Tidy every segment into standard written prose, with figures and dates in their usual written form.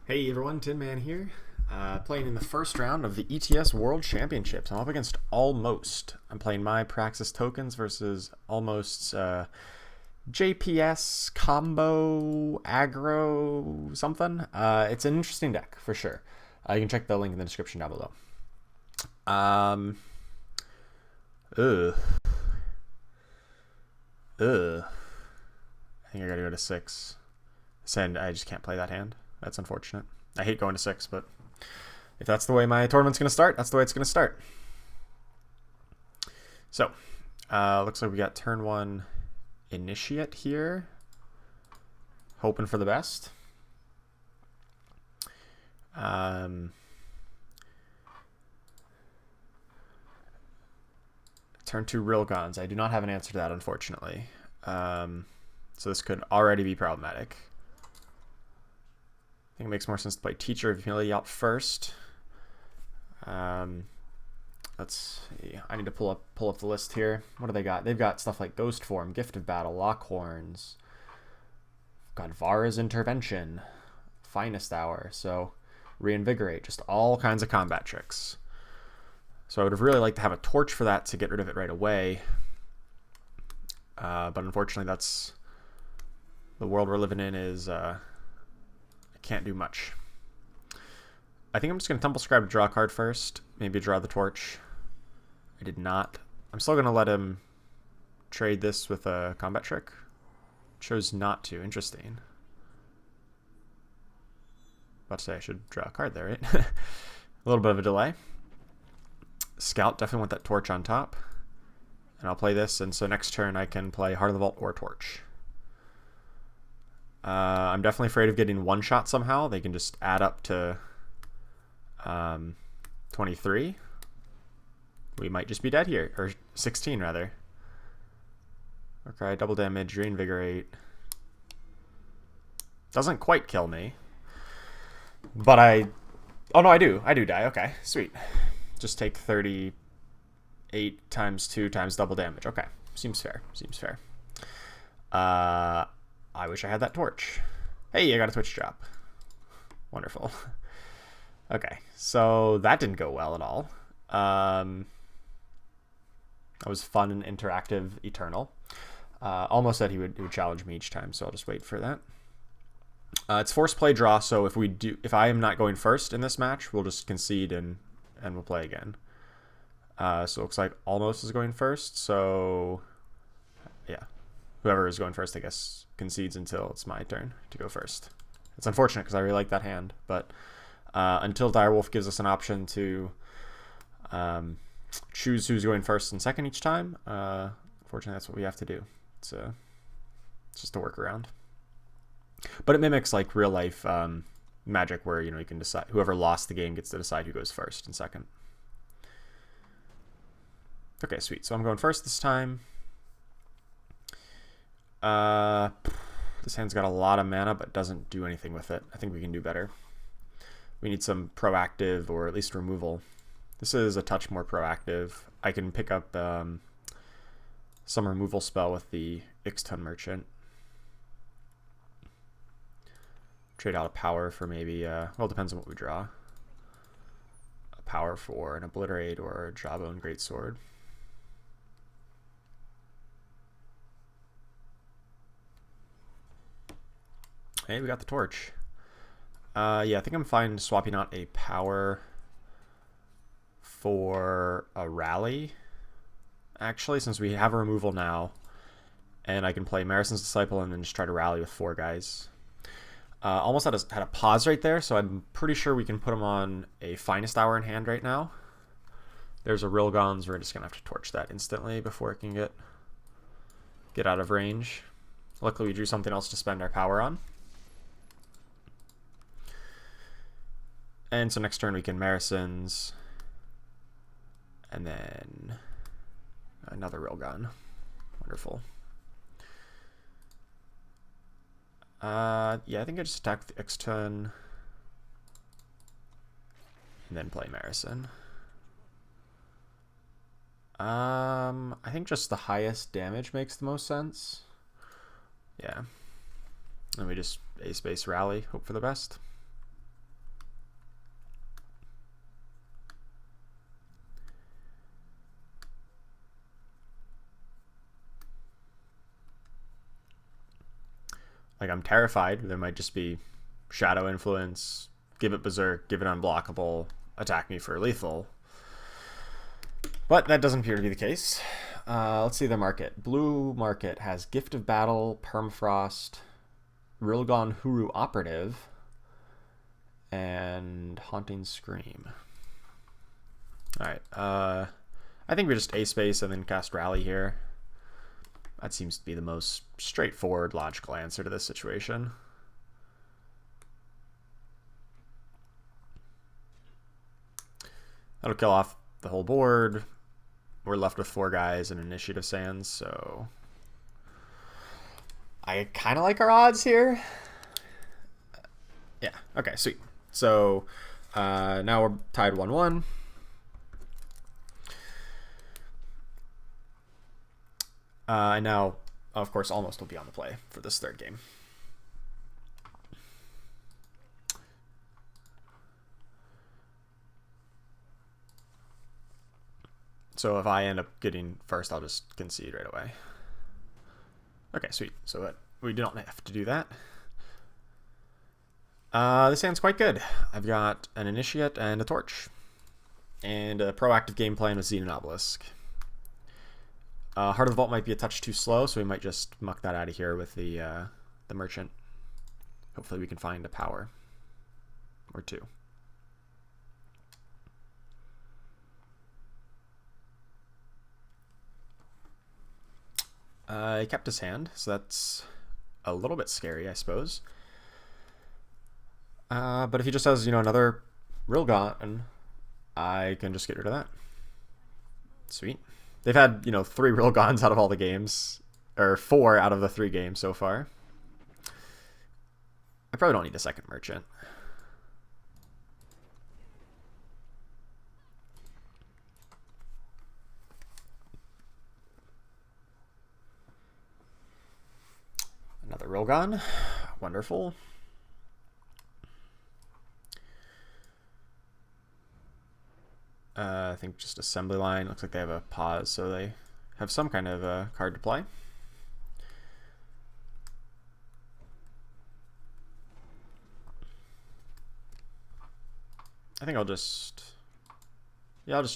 Hey everyone, TinMan here. Playing in the first round of the ETS World Championships. I'm up against Almost. I'm playing my Praxis tokens versus Almost's JPS combo aggro something. It's an interesting deck for sure. You can check the link in the description down below. Ugh. Ugh. I think I gotta go to 6. And I just can't play that hand. That's unfortunate. I hate going to 6, but if that's the way my tournament's going to start, that's the way it's going to start. So, looks like we got turn 1 Initiate here. Hoping for the best. Turn 2 Rilgons. I do not have an answer to that, unfortunately. So this could already be problematic. I think it makes more sense to play Teacher of Humility out first. Let's see. I need to pull up the list here. What do they got? They've got stuff like Ghost Form, Gift of Battle, Lockhorns. Got Vara's Intervention, Finest Hour, so Reinvigorate, just all kinds of combat tricks. So I would have really liked to have a torch for that to get rid of it right away. But unfortunately, that's the world we're living in. Is I can't do much. I think I'm just going to Temple Scribe to draw a card first. Maybe draw the torch. I did not. I'm still going to let him trade this with a combat trick. Chose not to. Interesting. About to say I should draw a card there, right? A little bit of a delay. Scout, definitely want that torch on top. And I'll play this, and so next turn I can play Heart of the Vault or Torch. I'm definitely afraid of getting one shot somehow. They can just add up to 23. We might just be dead here, or 16 rather. Okay, double damage, reinvigorate. Doesn't quite kill me. But oh no, I do die. Okay, sweet. Just take 38 times 2 times double damage. Okay, seems fair. I wish I had that torch. Hey, I got a Twitch drop. Wonderful. Okay, so that didn't go well at all. That was fun and interactive, eternal. Almost said he would challenge me each time, so I'll just wait for that. It's force play draw, so if I am not going first in this match, we'll just concede and we'll play again. So it looks like Almost is going first, so yeah. Whoever is going first, I guess, concedes until it's my turn to go first. It's unfortunate because I really like that hand, but until Direwolf gives us an option to choose who's going first and second each time, unfortunately that's what we have to do. It's just a workaround. But it mimics like real life Magic, where you can decide whoever lost the game gets to decide who goes first and second. Okay, sweet. So I'm going first this time. This hand's got a lot of mana, but doesn't do anything with it. I think we can do better. We need some proactive, or at least removal. This is a touch more proactive. I can pick up some removal spell with the Ixtun Merchant. Trade out a power for maybe, well, it depends on what we draw. A power for an Obliterate or a Jawbone Greatsword. Hey, we got the torch. Yeah, I think I'm fine swapping out a power for a rally. Actually, since we have a removal now, and I can play Marison's Disciple and then just try to rally with 4 guys. Almost had a pause right there, so I'm pretty sure we can put him on a Finest Hour in hand right now. There's a Rilgons. We're just gonna have to torch that instantly before it can get out of range. Luckily, we drew something else to spend our power on. And so next turn we can Marisons, and then another Rilgon. Wonderful. Yeah, I think I just attack the Ixtun and then play Marison. I think just the highest damage makes the most sense. Yeah. And we just ace base rally, hope for the best. Like, I'm terrified. There might just be Shadow Influence, give it Berserk, give it Unblockable, attack me for lethal. But that doesn't appear to be the case. Let's see the market. Blue market has Gift of Battle, Permafrost, Rilgon Huru Operative, and Haunting Scream. Alright, I think we just A-Space and then cast Rally here. That seems to be the most straightforward, logical answer to this situation. That'll kill off the whole board. We're left with 4 guys and Initiative Sands, so I kind of like our odds here. Yeah, okay, sweet. So now we're tied 1-1. And now, of course, Almost will be on the play for this third game. So if I end up getting first, I'll just concede right away. Okay, sweet. So we don't have to do that. This hand's quite good. I've got an Initiate and a Torch. And a proactive game plan with Xenon Obelisk. Heart of the Vault might be a touch too slow, so we might just muck that out of here with the Merchant. Hopefully we can find a power. Or 2. He kept his hand, so that's a little bit scary, I suppose. But if he just has, another Rilgon, I can just get rid of that. Sweet. They've had, 3 Rilgons out of all the games, or 4 out of the 3 games so far. I probably don't need a second Merchant. Another Rilgon. Wonderful. I think just Assembly Line. Looks like they have a pause, so they have some kind of a card to play. I think I'll just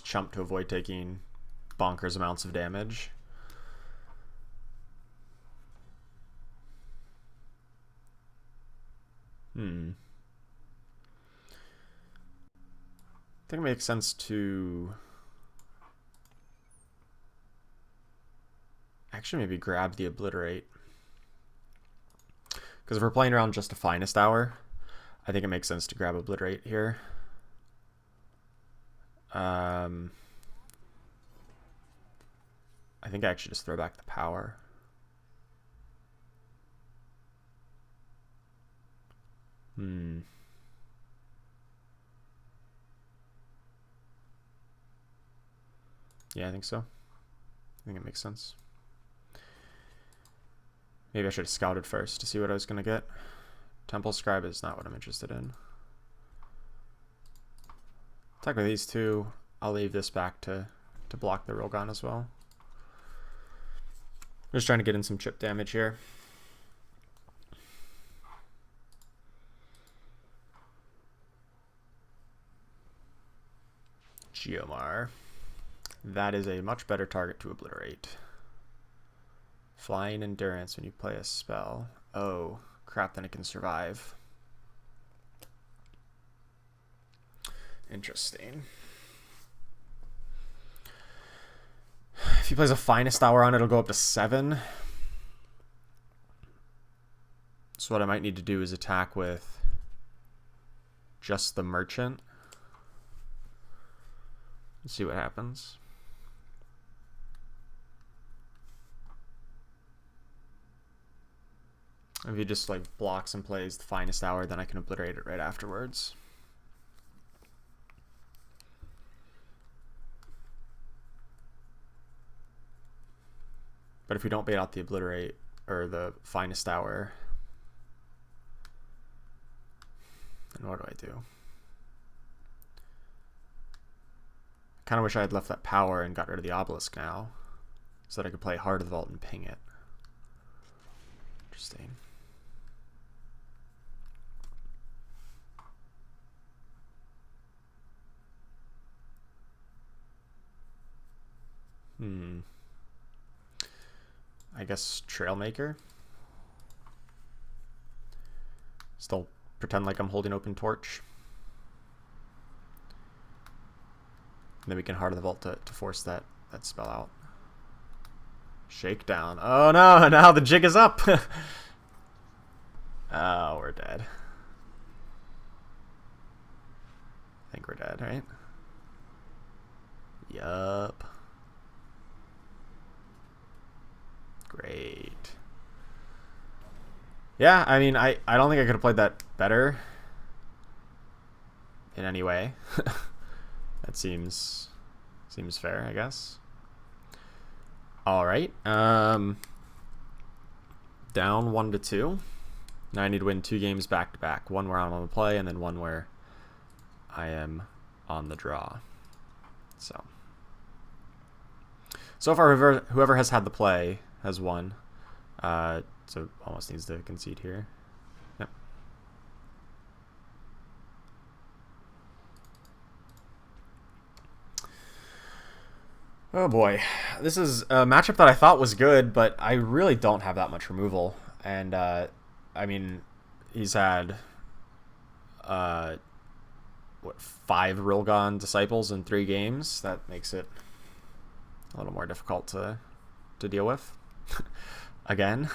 chump to avoid taking bonkers amounts of damage. I think it makes sense to actually maybe grab the Obliterate. Because if we're playing around just a Finest Hour, I think it makes sense to grab Obliterate here. I think I actually just throw back the power. Yeah, I think so. I think it makes sense. Maybe I should have scouted first to see what I was going to get. Temple Scribe is not what I'm interested in. Attack with these 2. I'll leave this back to block the Rilgon as well. I'm just trying to get in some chip damage here. Geomar. That is a much better target to obliterate. Flying Endurance when you play a spell. Oh, crap, then it can survive. Interesting. If he plays a Finest Hour on it, it'll go up to 7. So what I might need to do is attack with just the Merchant. Let's see what happens. If he just like blocks and plays the Finest Hour, then I can obliterate it right afterwards. But if we don't bait out the Obliterate or the Finest Hour, then what do I do? I kind of wish I had left that power and got rid of the Obelisk now, so that I could play Heart of the Vault and ping it. Interesting. I guess, Trailmaker. Still pretend like I'm holding open Torch. And then we can Heart of the Vault to force that spell out. Shakedown. Oh no, now the jig is up. Oh, we're dead. I think we're dead, right? Yup. Great. Yeah, I mean, I don't think I could have played that better in any way. That seems fair, I guess. All right. Down 1-2. Now I need to win 2 games back to back. One where I'm on the play, and then one where I am on the draw. So far, whoever has had the play has won. So almost needs to concede here. Yep. Oh boy, this is a matchup that I thought was good, but I really don't have that much removal. And I mean, he's had what, 5 Rilgon Disciples in 3 games. That makes it a little more difficult to deal with. Again.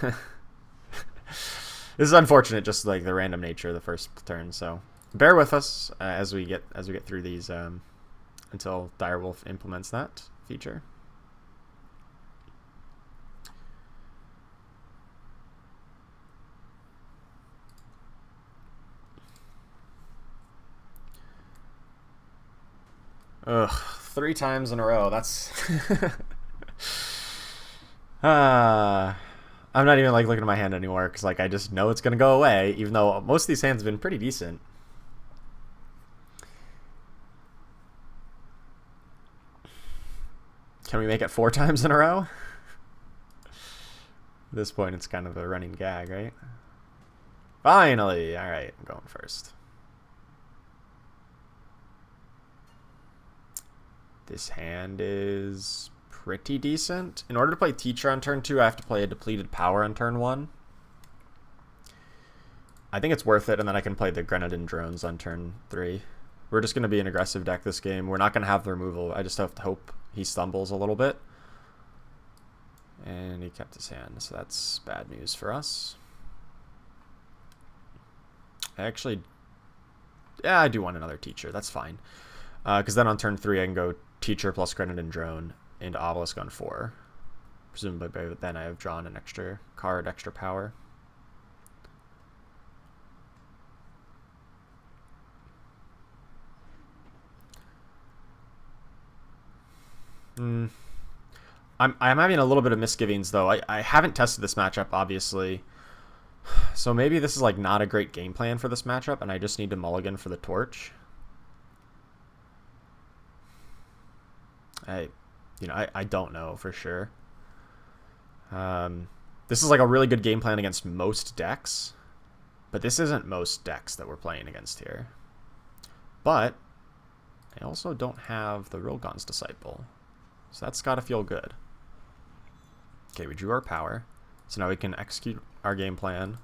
This is unfortunate, just like the random nature of the first turn. So bear with us as we get through these until Direwolf implements that feature. Ugh, 3 times in a row. That's I'm not even like looking at my hand anymore because like I just know it's gonna go away, even though most of these hands have been pretty decent. Can we make it 4 times in a row? At this point, it's kind of a running gag, right? Finally! All right, I'm going first. This hand is pretty decent. In order to play Teacher on turn 2, I have to play a depleted power on turn 1. I think it's worth it, and then I can play the Grenadin Drones on turn 3. We're just going to be an aggressive deck this game. We're not going to have the removal. I just have to hope he stumbles a little bit. And he kept his hand, so that's bad news for us. Yeah, I do want another Teacher. That's fine. Because then on turn 3, I can go Teacher plus Grenadin Drone into Obelisk on 4. Presumably by then I have drawn an extra card, extra power. I'm having a little bit of misgivings, though. I haven't tested this matchup, obviously. So maybe this is like not a great game plan for this matchup, and I just need to mulligan for the Torch. I don't know for sure. This is like a really good game plan against most decks, but this isn't most decks that we're playing against here. But I also don't have the Rilgon's Disciple, so that's got to feel good. Okay, we drew our power, so now we can execute our game plan.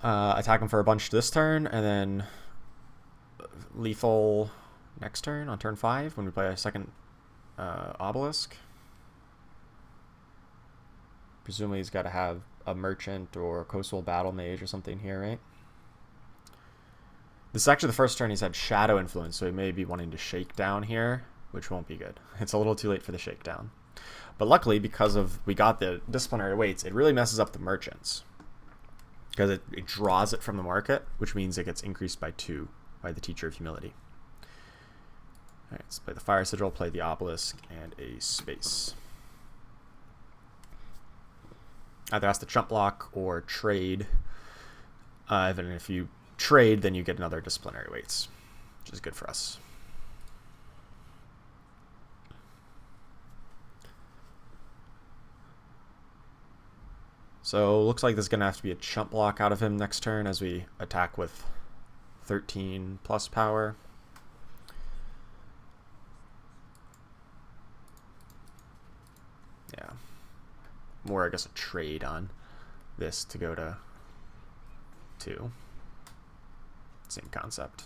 Attack him for a bunch this turn, and then lethal next turn on turn 5 when we play a second Obelisk. Presumably he's got to have a Merchant or a Coastal Battle Mage or something here, right? This is actually the first turn he's had Shadow Influence, so he may be wanting to shake down here, which won't be good. It's a little too late for the shakedown. But luckily, because we got the Disciplinary Weights, it really messes up the Merchants. Because it draws it from the market, which means it gets increased by 2 by the Teacher of Humility. Alright, let's play the Fire Sigil, play the Obelisk, and a Space. Either has to chump block or trade. And if you trade, then you get another Disciplinary Weights, which is good for us. So looks like there's going to have to be a chump block out of him next turn as we attack with 13 plus power. Yeah. more, I guess, a trade on this to go to 2. Same concept.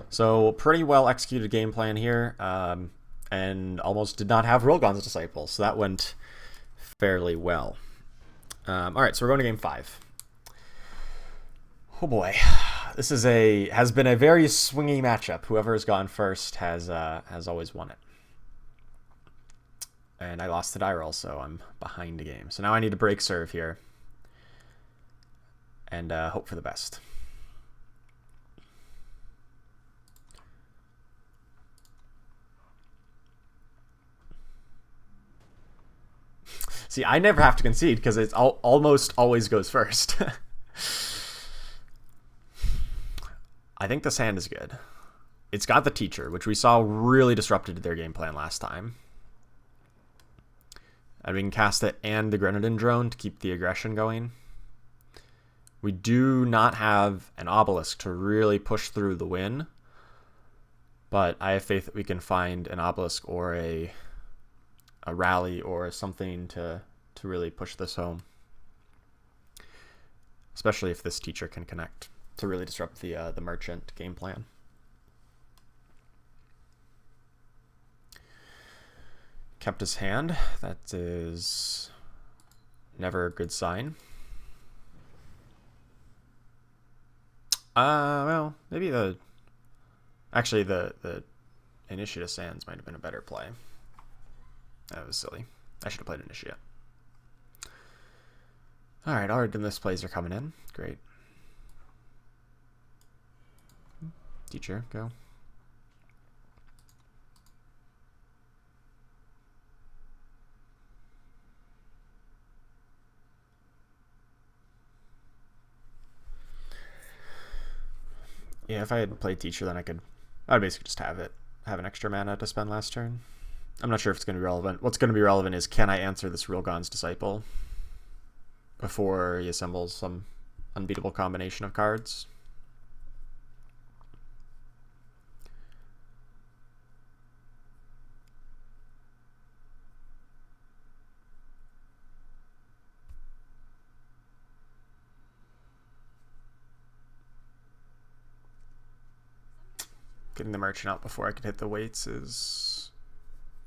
So pretty well executed game plan here, and almost did not have Rilgon's Disciple, so that went fairly well. All right, so we're going to game 5. Oh boy, this has been a very swingy matchup. Whoever has gone first has always won it. And I lost the die roll, so I'm behind the game. So now I need to break serve here and hope for the best. See, I never have to concede because it's almost always goes first. I think this hand is good. It's got the teacher, which we saw really disrupted their game plan last time. And we can cast it and the Grenadin drone to keep the aggression going. We do not have an obelisk to really push through the win, but I have faith that we can find an obelisk or a rally or something to really push this home. Especially if this teacher can connect to really disrupt the merchant game plan. Kept his hand. That is never a good sign. Well, maybe the Initiate Sands might have been a better play. That was silly. I should have played Initiate. Alright, our Dimness plays are coming in. Great. Teacher, go. Yeah, if I had played teacher, then I'd basically just have an extra mana to spend last turn. I'm not sure if it's going to be relevant. What's going to be relevant is, can I answer this Rilgon's Disciple before he assembles some unbeatable combination of cards? Getting the merchant out before I could hit the weights is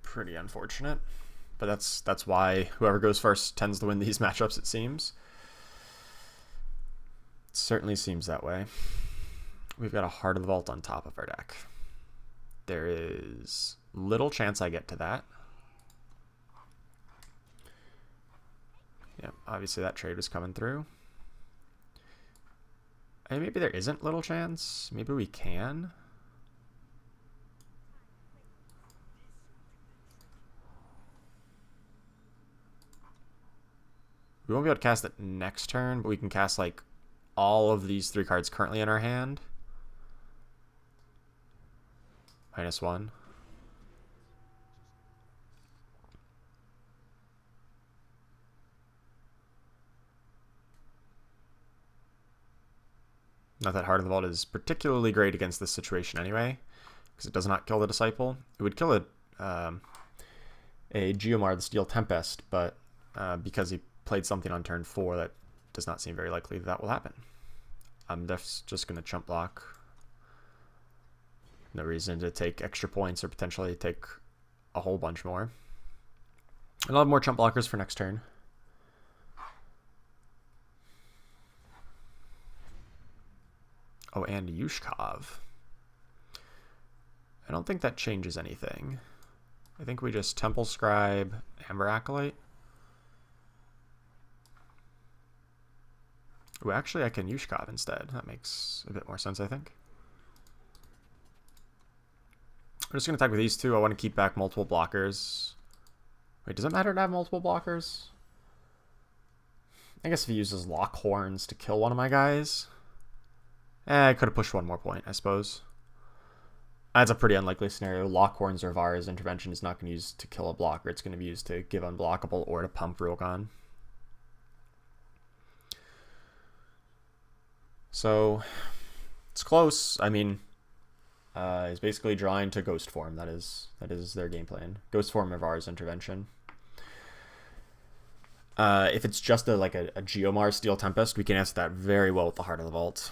pretty unfortunate, but that's why whoever goes first tends to win these matchups, it seems. It certainly seems that way. We've got a Heart of the Vault on top of our deck. There is little chance I get to that. Yeah, obviously that trade was coming through. And maybe there isn't little chance. Maybe we can. We won't be able to cast it next turn, but we can cast like all of these 3 cards currently in our hand. -1. Not that Heart of the Vault is particularly great against this situation anyway, because it does not kill the Disciple. It would kill a Geomar, the Steel Tempest, but because he played something on turn 4, that does not seem very likely that will happen. I'm just going to chump block. No reason to take extra points or potentially take a whole bunch more. And I'll have more chump blockers for next turn. Oh, and Yushkov. I don't think that changes anything. I think we just Temple Scribe, Amber Acolyte. Oh, actually, I can Yushkov instead. That makes a bit more sense, I think. I'm just going to attack with these 2. I want to keep back multiple blockers. Wait, does it matter to have multiple blockers? I guess if he uses Lock Horns to kill one of my guys. I could have pushed 1 more point, I suppose. That's a pretty unlikely scenario. Lock Horns or Vara's intervention is not going to use to kill a blocker. It's going to be used to give unblockable or to pump Rilgon. So it's close. I mean, he's basically drawing to Ghost Form. That is their game plan. Ghost Form or Vara's intervention. If it's just like a Geomar Steel Tempest, we can answer that very well with the Heart of the Vault.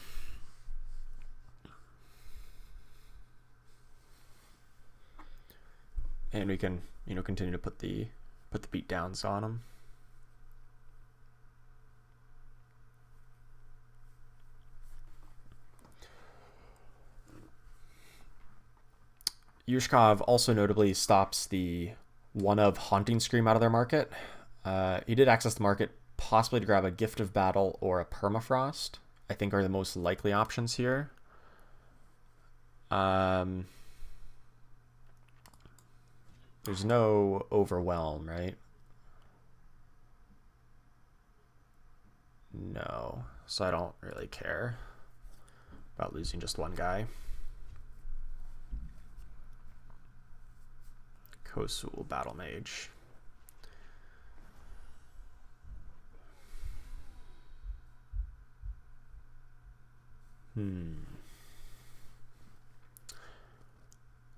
And we can, continue to put the beat downs on them. Yushkov also notably stops the one of Haunting Scream out of their market. He did access the market possibly to grab a Gift of Battle or a Permafrost, I think are the most likely options here. There's no Overwhelm, right? No, so I don't really care about losing just one guy. Kosul Battle Mage.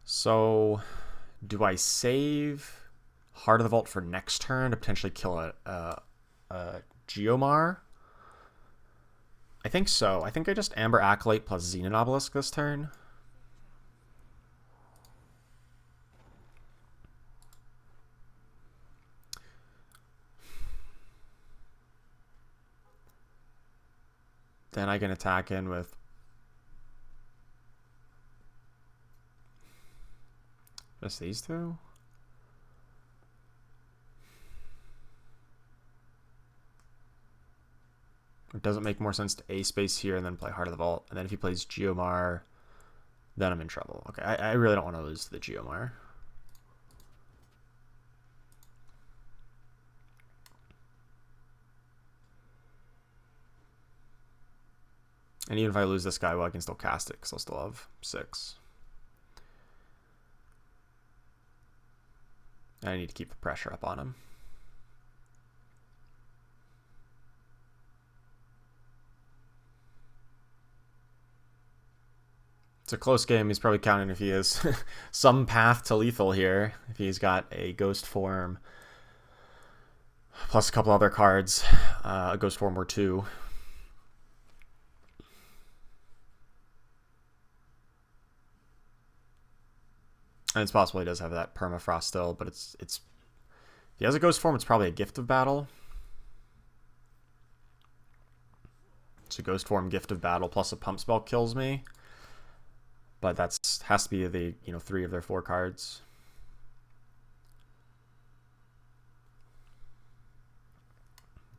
So, do I save Heart of the Vault for next turn to potentially kill a Geomar? I think so. I think I just Amber Acolyte plus Xenon Obelisk this turn. Then I can attack in with just these two. It doesn't make more sense to A-space here and then play Heart of the Vault. And then if he plays Geomar, then I'm in trouble. Okay, I really don't want to lose to the Geomar. And even if I lose this guy, well, I can still cast it because I'll still have 6. I need to keep the pressure up on him. It's a close game. He's probably counting if he has some path to lethal here. If he's got a Ghost Form plus a couple other cards, a Ghost Form or 2. And it's possible he does have that Permafrost still, but it's if he has a Ghost Form, it's probably a Gift of Battle. So Ghost Form, Gift of Battle plus a Pump Spell kills me. But that has to be the 3 of their 4 cards.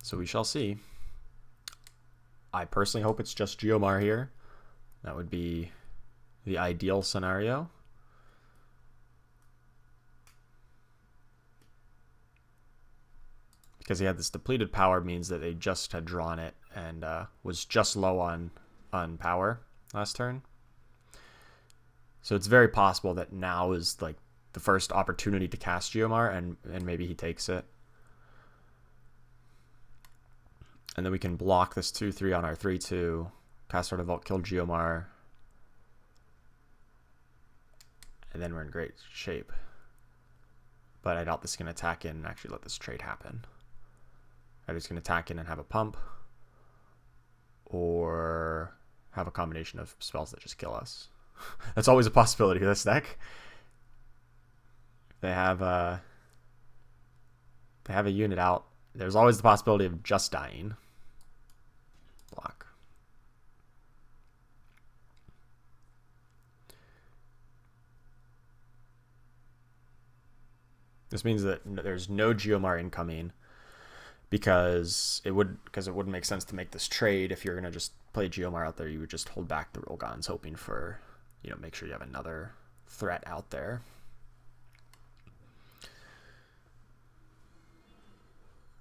So we shall see. I personally hope it's just Geomar here. That would be the ideal scenario. Because he had this depleted power means that they just had drawn it and was just low on power last turn. So it's very possible that now is like the first opportunity to cast Geomar, and maybe he takes it. And then we can block this 2/3 on our 3/2, cast Heart of the Vault, kill Geomar, and then we're in great shape. But I doubt this can attack in and actually let this trade happen. Either it's going to attack in and have a pump, or have a combination of spells that just kill us. That's always a possibility with this deck. They have a unit out. There's always the possibility of just dying. Block. This means that there's no Geomar incoming. Because it wouldn't make sense to make this trade. If you're gonna just play Geomar out there, you would just hold back the Rolgons, hoping for, make sure you have another threat out there.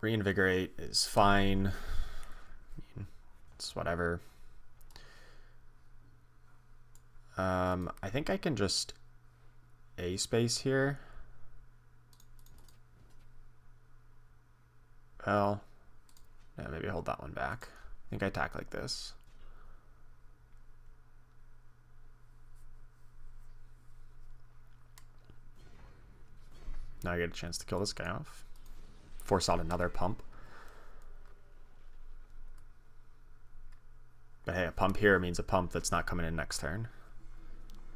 Reinvigorate is fine. It's whatever. I think I can just A-space here. Well, yeah, maybe hold that one back. I think I attack like this. Now I get a chance to kill this guy off. Force out another pump. But hey, a pump here means a pump that's not coming in next turn.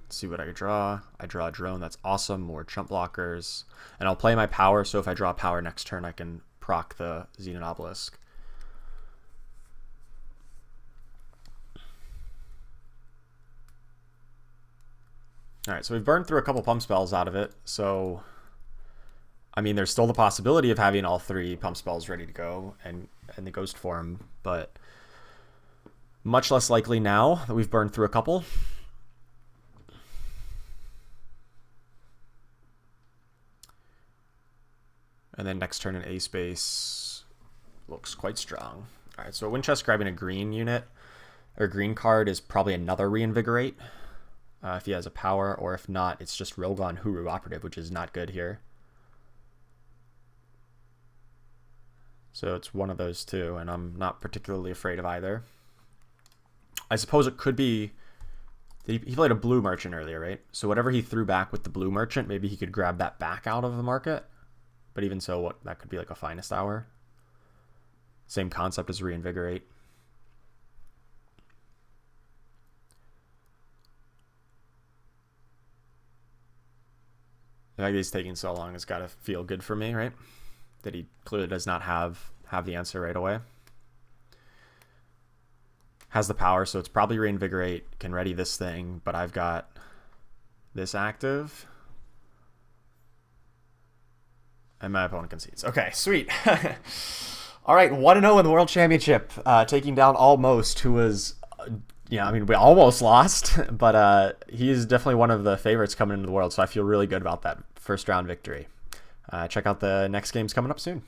Let's see what I draw. I draw a drone. That's awesome. More chump blockers. And I'll play my power, so if I draw power next turn, I can proc the Xenon Obelisk. Alright, so we've burned through a couple pump spells out of it, so I mean, there's still the possibility of having all 3 pump spells ready to go and the ghost form, but much less likely now that we've burned through a couple. And then next turn an A space looks quite strong. Alright, so Winchester grabbing a green unit or green card is probably another Reinvigorate if he has a power, or if not, it's just Rogon Huru Operative, which is not good here. So it's one of those two, and I'm not particularly afraid of either. I suppose it could be... He played a blue merchant earlier, right? So whatever he threw back with the blue merchant, maybe he could grab that back out of the market. But even so, that could be like a finest hour. Same concept as Reinvigorate. The fact that he's taking so long has got to feel good for me, right? That he clearly does not have the answer right away. Has the power, so it's probably Reinvigorate, can ready this thing, but I've got this active. And my opponent concedes. Okay, sweet. All right, 1-0 in the World Championship, taking down Almost, who was, I mean, we almost lost, but he is definitely one of the favorites coming into the world, so I feel really good about that first round victory. Check out the next games coming up soon.